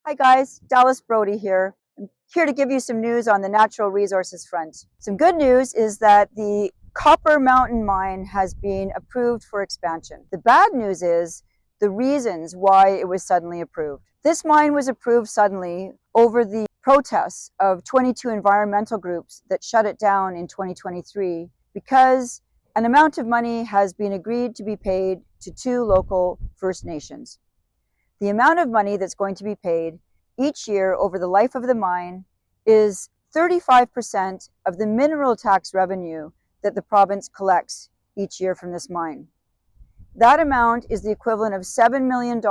Hi guys, Dallas Brody here. I'm here to give you some news on the natural resources front. Some good news is that the Copper Mountain mine has been approved for expansion. The bad news is the reasons why it was suddenly approved. This mine was approved suddenly over the protests of 22 environmental groups that shut it down in 2023 because an amount of money has been agreed to be paid to two local First Nations. The amount of money that's going to be paid each year over the life of the mine is 35% of the mineral tax revenue that the province collects each year from this mine. That amount is the equivalent of $7 million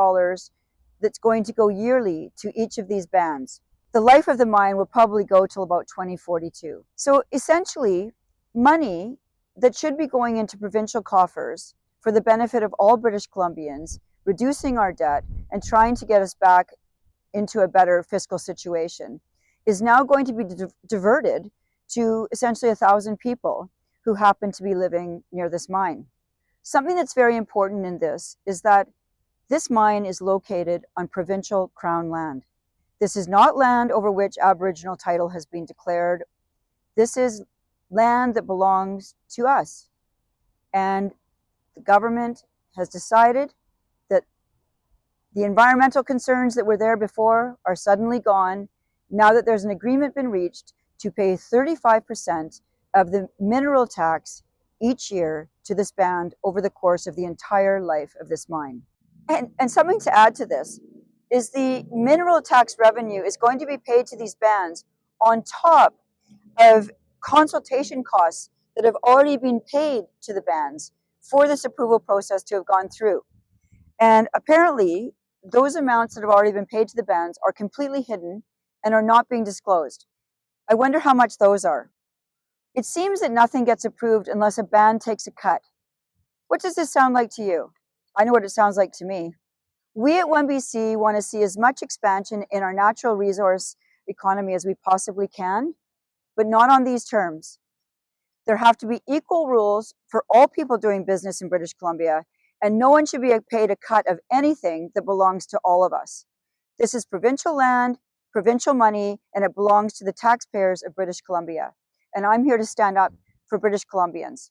that's going to go yearly to each of these bands. The life of the mine will probably go till about 2042. So essentially, money that should be going into provincial coffers for the benefit of all British Columbians, reducing our debt and trying to get us back into a better fiscal situation, is now going to be diverted to essentially 1,000 people who happen to be living near this mine. Something that's very important in this is that this mine is located on provincial Crown land. This is not land over which Aboriginal title has been declared. This is land that belongs to us. And the government has decided that the environmental concerns that were there before are suddenly gone now that there's an agreement been reached to pay 35% of the mineral tax each year to this band over the course of the entire life of this mine. And something to add to this is the mineral tax revenue is going to be paid to these bands on top of consultation costs that have already been paid to the bands for this approval process to have gone through. And apparently, those amounts that have already been paid to the bands are completely hidden and are not being disclosed. I wonder how much those are. It seems that nothing gets approved unless a band takes a cut. What does this sound like to you? I know what it sounds like to me. We at 1BC want to see as much expansion in our natural resource economy as we possibly can, but not on these terms. There have to be equal rules for all people doing business in British Columbia, and no one should be paid a cut of anything that belongs to all of us. This is provincial land, provincial money, and it belongs to the taxpayers of British Columbia. And I'm here to stand up for British Columbians.